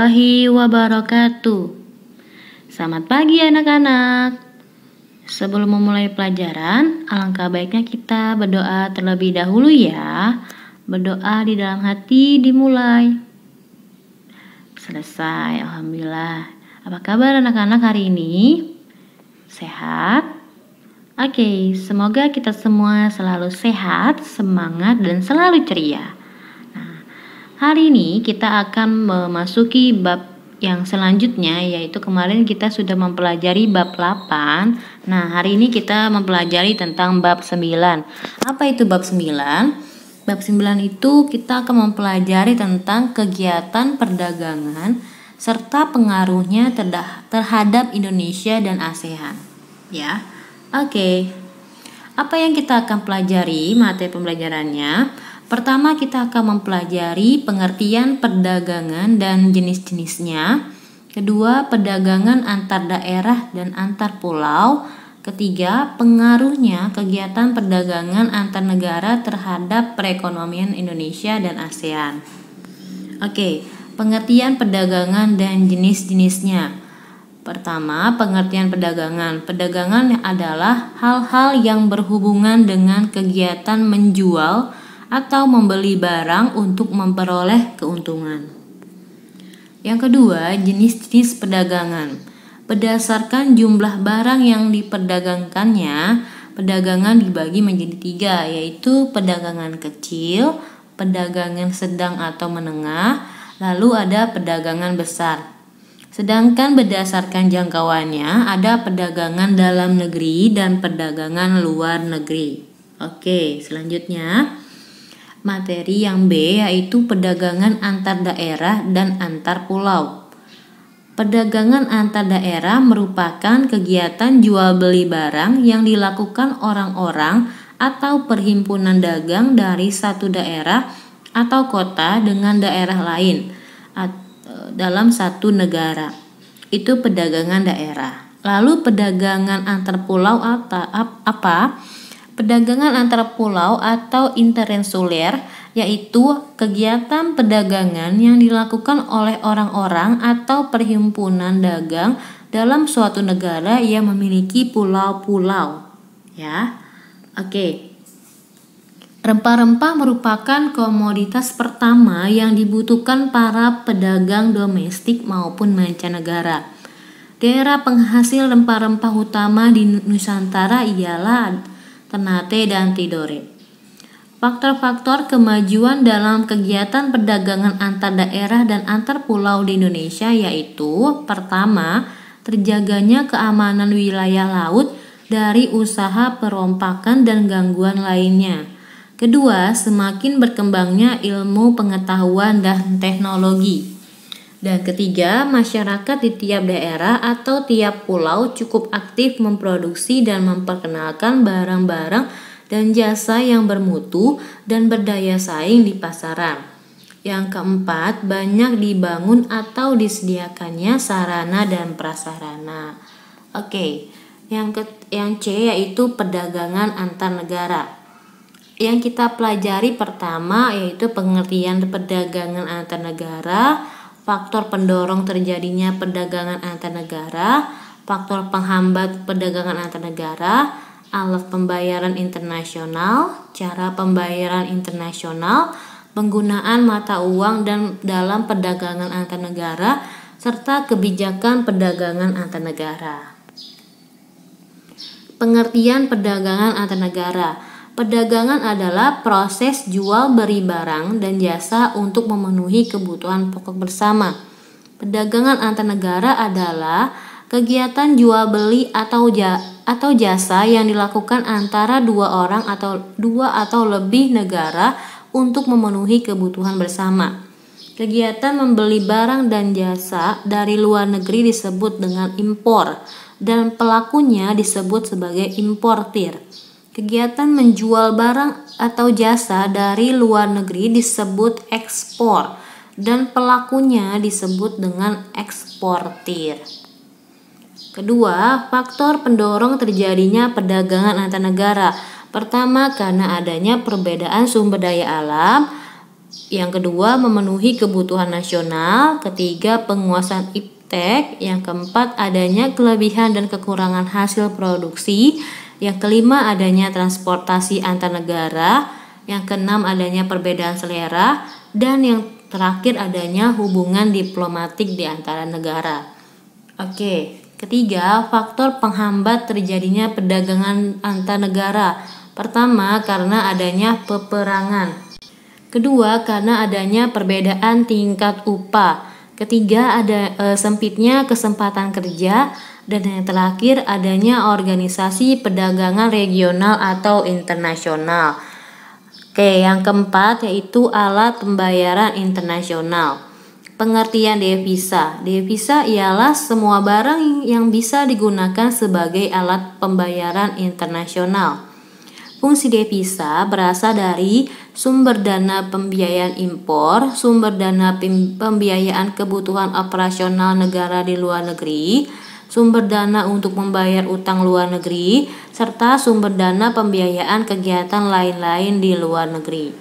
warahmatullahi wabarakatuh. Selamat pagi anak-anak. Sebelum memulai pelajaran, alangkah baiknya kita berdoa terlebih dahulu ya. Berdoa di dalam hati dimulai. Selesai, alhamdulillah. Apa kabar anak-anak hari ini? Sehat? Oke, semoga kita semua selalu sehat, semangat, dan selalu ceria. Hari ini kita akan memasuki bab yang selanjutnya, yaitu kemarin kita sudah mempelajari bab 8. Nah, hari ini kita mempelajari tentang bab 9. Apa itu bab 9? Bab 9 itu kita akan mempelajari tentang kegiatan perdagangan serta pengaruhnya terhadap Indonesia dan ASEAN. Ya. Oke. Apa yang kita akan pelajari materi pembelajarannya? Pertama, kita akan mempelajari pengertian perdagangan dan jenis-jenisnya. Kedua, perdagangan antar daerah dan antar pulau. Ketiga, pengaruhnya kegiatan perdagangan antar negara terhadap perekonomian Indonesia dan ASEAN. Oke, pengertian perdagangan dan jenis-jenisnya. Pertama, pengertian perdagangan. Perdagangan adalah hal-hal yang berhubungan dengan kegiatan menjual atau membeli barang untuk memperoleh keuntungan. Yang kedua, jenis-jenis perdagangan. Berdasarkan jumlah barang yang diperdagangkannya, perdagangan dibagi menjadi 3, yaitu perdagangan kecil, perdagangan sedang atau menengah, lalu ada perdagangan besar. Sedangkan berdasarkan jangkauannya, ada perdagangan dalam negeri dan perdagangan luar negeri. Oke, selanjutnya materi yang B, yaitu perdagangan antar daerah dan antar pulau. Perdagangan antar daerah merupakan kegiatan jual beli barang yang dilakukan orang-orang atau perhimpunan dagang dari satu daerah atau kota dengan daerah lain dalam satu negara. Itu perdagangan daerah. Lalu perdagangan antar pulau apa? Perdagangan antara pulau atau interinsuler, yaitu kegiatan perdagangan yang dilakukan oleh orang-orang atau perhimpunan dagang dalam suatu negara yang memiliki pulau-pulau. Ya, oke. Rempah-rempah merupakan komoditas pertama yang dibutuhkan para pedagang domestik maupun mancanegara. Daerah penghasil rempah-rempah utama di Nusantara ialah Ternate dan Tidore. Faktor-faktor kemajuan dalam kegiatan perdagangan antar daerah dan antar pulau di Indonesia yaitu: pertama, terjaganya keamanan wilayah laut dari usaha perompakan dan gangguan lainnya. Kedua, semakin berkembangnya ilmu pengetahuan dan teknologi. Dan ketiga, masyarakat di tiap daerah atau tiap pulau cukup aktif memproduksi dan memperkenalkan barang-barang dan jasa yang bermutu dan berdaya saing di pasaran. Yang keempat, banyak dibangun atau disediakannya sarana dan prasarana. Oke, yang C yaitu perdagangan antar negara. Yang kita pelajari pertama yaitu pengertian perdagangan antar negara, faktor pendorong terjadinya perdagangan antar negara, faktor penghambat perdagangan antar negara, alat pembayaran internasional, cara pembayaran internasional, penggunaan mata uang dan dalam perdagangan antar negara, serta kebijakan perdagangan antar negara. Pengertian perdagangan antar negara. Perdagangan adalah proses jual beli barang dan jasa untuk memenuhi kebutuhan pokok bersama. Perdagangan antar negara adalah kegiatan jual beli atau jasa yang dilakukan antara dua orang atau lebih negara untuk memenuhi kebutuhan bersama. Kegiatan membeli barang dan jasa dari luar negeri disebut dengan impor dan pelakunya disebut sebagai importir. Kegiatan menjual barang atau jasa dari luar negeri disebut ekspor dan pelakunya disebut dengan eksportir. Kedua, faktor pendorong terjadinya perdagangan antar negara. Pertama, karena adanya perbedaan sumber daya alam. Yang kedua, memenuhi kebutuhan nasional. Ketiga, penguasaan iptek. Yang keempat, adanya kelebihan dan kekurangan hasil produksi. Yang kelima, adanya transportasi antar negara. Yang keenam, adanya perbedaan selera. Dan yang terakhir, adanya hubungan diplomatik di antara negara. Oke, ketiga, faktor penghambat terjadinya perdagangan antar negara. Pertama, karena adanya peperangan. Kedua, karena adanya perbedaan tingkat upah. Ketiga, ada sempitnya kesempatan kerja. Dan yang terakhir, adanya organisasi perdagangan regional atau internasional. Oke, yang keempat yaitu alat pembayaran internasional. Pengertian devisa. Devisa ialah semua barang yang bisa digunakan sebagai alat pembayaran internasional. Fungsi devisa berasal dari sumber dana pembiayaan impor, sumber dana pembiayaan kebutuhan operasional negara di luar negeri, sumber dana untuk membayar utang luar negeri, serta sumber dana pembiayaan kegiatan lain-lain di luar negeri.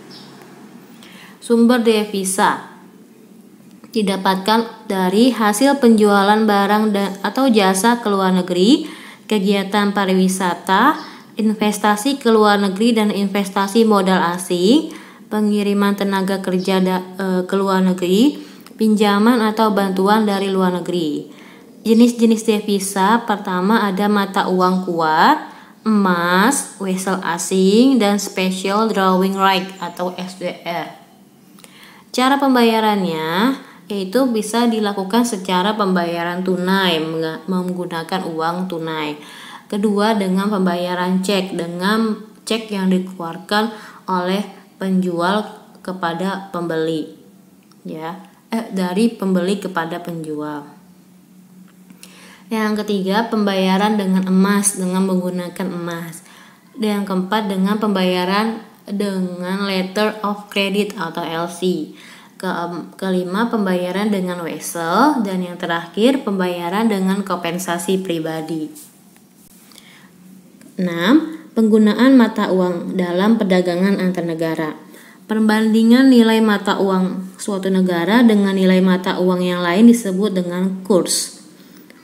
Sumber devisa didapatkan dari hasil penjualan barang atau jasa ke luar negeri, kegiatan pariwisata, investasi ke luar negeri dan investasi modal asing, pengiriman tenaga kerja ke luar negeri, pinjaman atau bantuan dari luar negeri. Jenis-jenis devisa pertama ada mata uang kuat, emas, wesel asing, dan special drawing right atau SDR. Cara pembayarannya yaitu bisa dilakukan secara pembayaran tunai menggunakan uang tunai. Kedua, dengan pembayaran cek, dengan cek yang dikeluarkan oleh penjual kepada pembeli, dari pembeli kepada penjual. Yang ketiga, pembayaran dengan emas, dengan menggunakan emas. Dan yang keempat, dengan pembayaran dengan letter of credit atau LC. Kelima, pembayaran dengan wesel. Dan yang terakhir, pembayaran dengan kompensasi pribadi. 6. Penggunaan mata uang dalam perdagangan antar negara. Perbandingan nilai mata uang suatu negara dengan nilai mata uang yang lain disebut dengan kurs.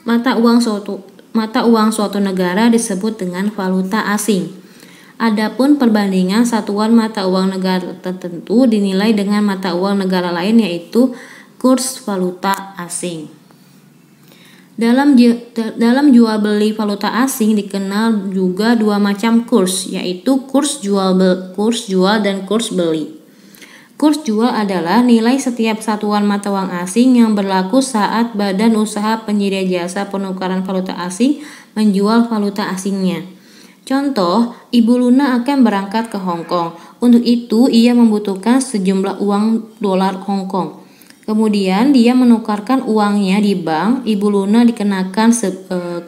Mata uang suatu negara disebut dengan valuta asing. Adapun perbandingan satuan mata uang negara tertentu dinilai dengan mata uang negara lain yaitu kurs valuta asing. Dalam jual beli valuta asing dikenal juga dua macam kurs, yaitu kurs jual dan kurs beli. Kurs jual adalah nilai setiap satuan mata uang asing yang berlaku saat badan usaha penyedia jasa penukaran valuta asing menjual valuta asingnya. Contoh, Ibu Luna akan berangkat ke Hong Kong. Untuk itu, ia membutuhkan sejumlah uang dolar Hong Kong. Kemudian dia menukarkan uangnya di bank. Ibu Luna dikenakan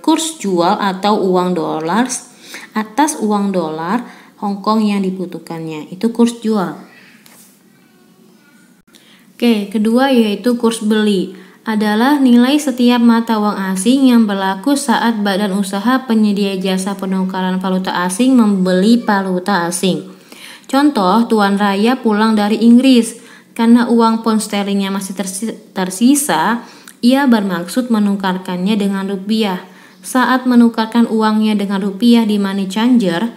kurs jual atau uang dolar atas uang dolar Hong Kong yang dibutuhkannya. Itu kurs jual. Oke, kedua yaitu kurs beli. Adalah nilai setiap mata uang asing yang berlaku saat badan usaha penyedia jasa penukaran valuta asing membeli valuta asing. Contoh, Tuan Raya pulang dari Inggris. Karena uang pound sterlingnya masih tersisa, ia bermaksud menukarkannya dengan rupiah. Saat menukarkan uangnya dengan rupiah di money changer,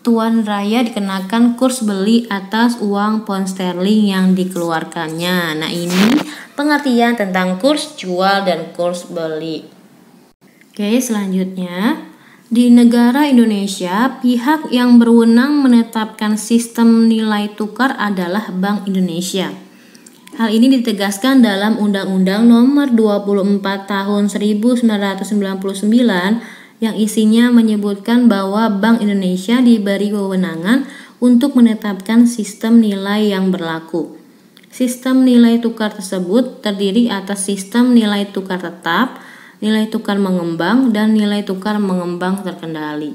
Tuan Raya dikenakan kurs beli atas uang pound sterling yang dikeluarkannya. Nah, ini pengertian tentang kurs jual dan kurs beli. Oke, selanjutnya. Di negara Indonesia, pihak yang berwenang menetapkan sistem nilai tukar adalah Bank Indonesia. Hal ini ditegaskan dalam Undang-Undang Nomor 24 Tahun 1999 yang isinya menyebutkan bahwa Bank Indonesia diberi wewenangan untuk menetapkan sistem nilai yang berlaku. Sistem nilai tukar tersebut terdiri atas sistem nilai tukar tetap, nilai tukar mengembang, dan nilai tukar mengembang terkendali.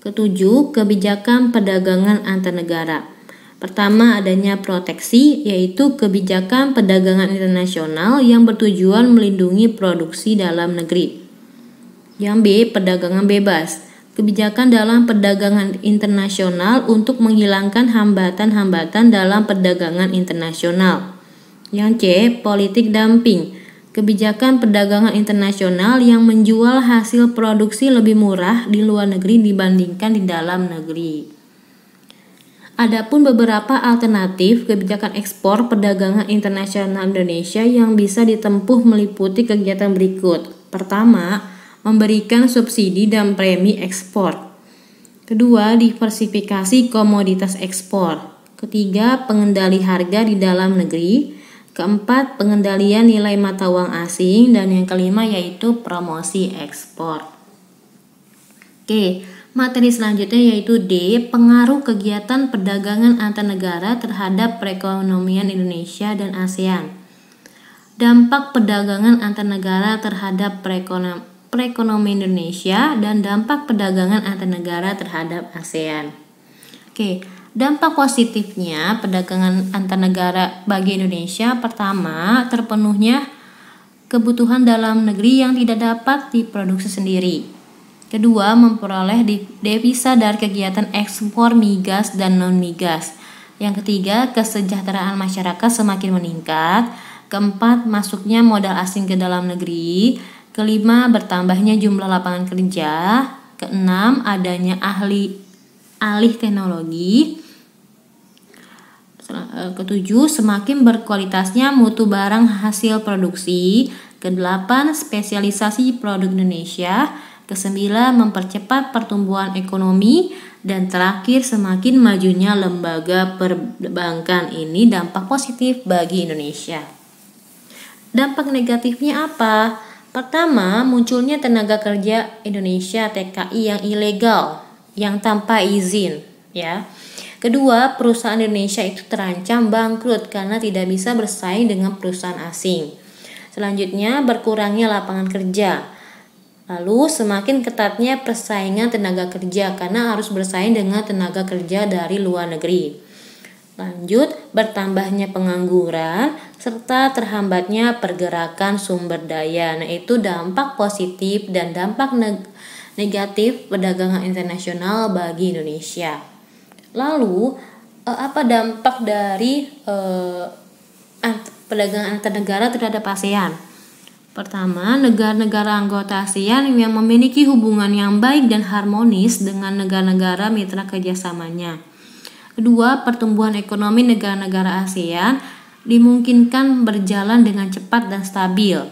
Ketujuh, kebijakan perdagangan antar negara. Pertama, adanya proteksi, yaitu kebijakan perdagangan internasional yang bertujuan melindungi produksi dalam negeri. Yang B, perdagangan bebas. kebijakan dalam perdagangan internasional untuk menghilangkan hambatan-hambatan dalam perdagangan internasional. Yang C, politik dumping, kebijakan perdagangan internasional yang menjual hasil produksi lebih murah di luar negeri dibandingkan di dalam negeri. Adapun beberapa alternatif kebijakan ekspor perdagangan internasional Indonesia yang bisa ditempuh meliputi kegiatan berikut. Pertama, memberikan subsidi dan premi ekspor. Kedua, diversifikasi komoditas ekspor. Ketiga, pengendali harga di dalam negeri. Keempat, pengendalian nilai mata uang asing. Dan yang kelima yaitu promosi ekspor. Oke, materi selanjutnya yaitu D, pengaruh kegiatan perdagangan antar negara terhadap perekonomian Indonesia dan ASEAN. Dampak perdagangan antar negara terhadap perekonomian Indonesia dan dampak perdagangan antar negara terhadap ASEAN. Oke, dampak positifnya perdagangan antar negara bagi Indonesia, pertama, terpenuhnya kebutuhan dalam negeri yang tidak dapat diproduksi sendiri. Kedua, memperoleh devisa dari kegiatan ekspor migas dan non-migas. Yang ketiga, kesejahteraan masyarakat semakin meningkat. Keempat, masuknya modal asing ke dalam negeri. Kelima, bertambahnya jumlah lapangan kerja. Keenam, adanya alih teknologi. Ketujuh, semakin berkualitasnya mutu barang hasil produksi. Kedelapan, spesialisasi produk Indonesia. Kesembilan, mempercepat pertumbuhan ekonomi. Dan terakhir, semakin majunya lembaga perbankan. Ini dampak positif bagi Indonesia. Dampak negatifnya apa? Pertama, munculnya tenaga kerja Indonesia TKI yang ilegal, yang tanpa izin, ya. Kedua, perusahaan Indonesia itu terancam bangkrut karena tidak bisa bersaing dengan perusahaan asing. Selanjutnya, berkurangnya lapangan kerja. Lalu semakin ketatnya persaingan tenaga kerja karena harus bersaing dengan tenaga kerja dari luar negeri. Lanjut, bertambahnya pengangguran serta terhambatnya pergerakan sumber daya. Nah, itu dampak positif dan dampak negatif perdagangan internasional bagi Indonesia. Lalu, apa dampak dari perdagangan antar negara terhadap ASEAN? Pertama, negara-negara anggota ASEAN yang memiliki hubungan yang baik dan harmonis dengan negara-negara mitra kerjasamanya. Kedua, pertumbuhan ekonomi negara-negara ASEAN dimungkinkan berjalan dengan cepat dan stabil.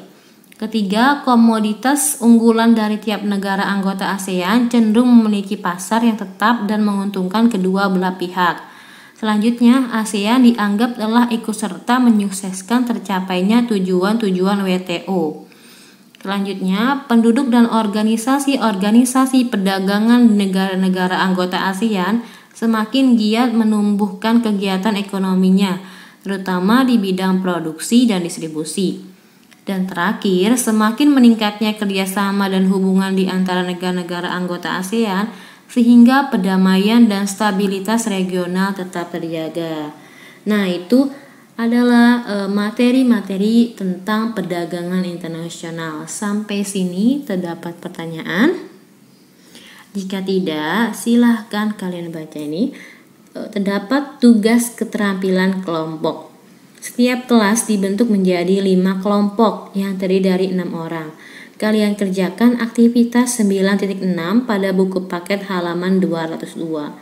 Ketiga, komoditas unggulan dari tiap negara anggota ASEAN cenderung memiliki pasar yang tetap dan menguntungkan kedua belah pihak. Selanjutnya, ASEAN dianggap telah ikut serta menyukseskan tercapainya tujuan-tujuan WTO. Selanjutnya, penduduk dan organisasi-organisasi perdagangan negara-negara anggota ASEAN semakin giat menumbuhkan kegiatan ekonominya, terutama di bidang produksi dan distribusi. Dan terakhir, semakin meningkatnya kerjasama dan hubungan di antara negara-negara anggota ASEAN, sehingga perdamaian dan stabilitas regional tetap terjaga. Nah, itu adalah materi-materi tentang perdagangan internasional. Sampai sini terdapat pertanyaan? Jika tidak, silahkan kalian baca ini. Terdapat tugas keterampilan kelompok. Setiap kelas dibentuk menjadi 5 kelompok yang terdiri dari 6 orang. Kalian kerjakan aktivitas 9.6 pada buku paket halaman 202.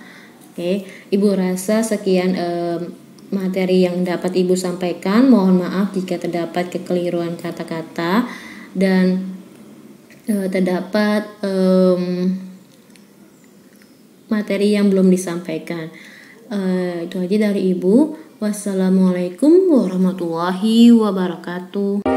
Oke, Ibu rasa sekian materi yang dapat Ibu sampaikan. Mohon maaf jika terdapat kekeliruan kata-kata dan terdapat materi yang belum disampaikan. Itu aja dari Ibu. Wassalamualaikum warahmatullahi wabarakatuh.